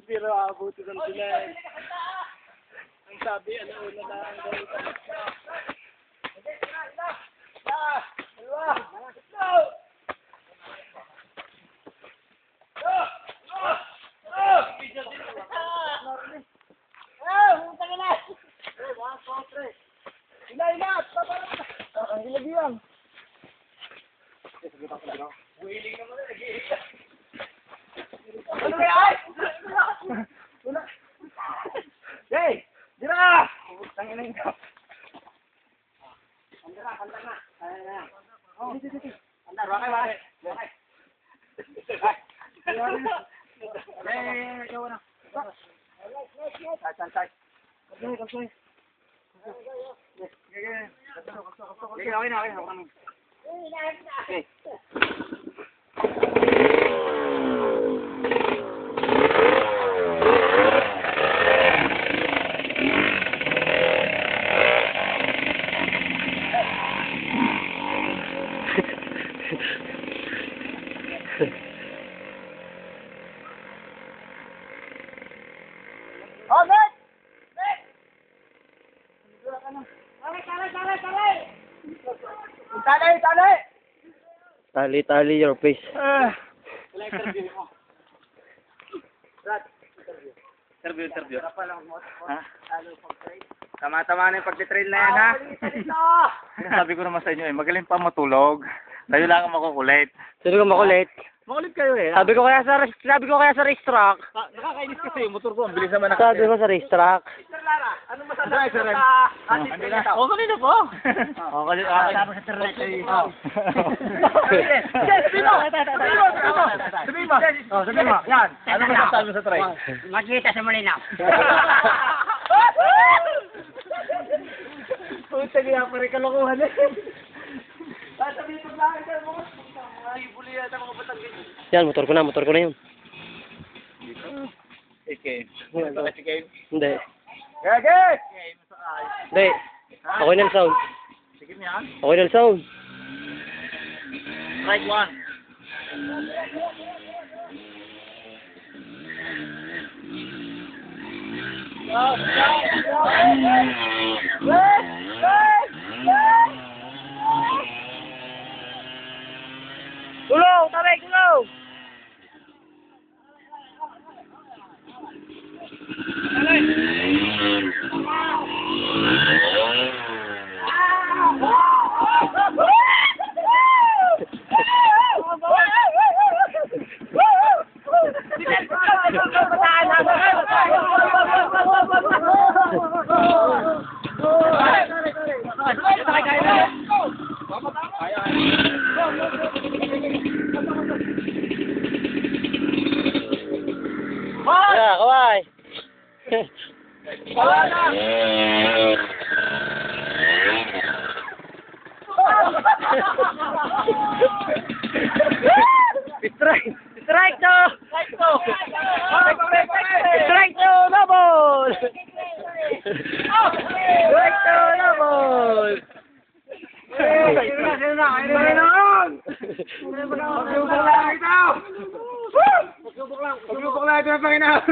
Pero abuti ng sila eh. Ang sabi, alauna na ang gawin. Ang ilagi lang. Willing naman na nag-iisa. Ano ba yan? Una. Hey! Dira! Tangin na ito. Andara, kanta na. Kaya na. Oh, dito. Andara, wakay. Hey, ikaw na. Say. Kapsoy. Okay na. Okay. Oh, Nick! Tali! Tali your face. Interview. Ha? Tama-tama na yung pagtitrail na yan, ha? Sabi ko naman sa inyo, magaling pa matulog. Tayo lang ang makukulit. Sino ka makulit? Makulit kayo eh. Sabi ko kaya sa racetrack. Nakakainis kasi yung motor ko, ang bilis naman nakakainis. Sabi ko sa racetrack. Sir Lara, ano masasabi ko sa ating pinata? O, kanina po. O, kanina. Sabi sa track kayo. Sabi mo. Yan. Ano masasabi mo sa track? Magkita sa Malinaw. Puta kaya pa rin kalokohan eh. Sabi mo lang kayo mga ibuli yata mga Batangas. Yan, motor ko na yun. Okay. Hindi. Gagit! Hindi. Okay na sound. Sige niya. Okay na sound. Strike one. Gulong! Tarik! Gulong! Ya, kaway. Kaway na. Strike to. Strike to double. Strike to double. Pagsubok lang ito ng Panginoon.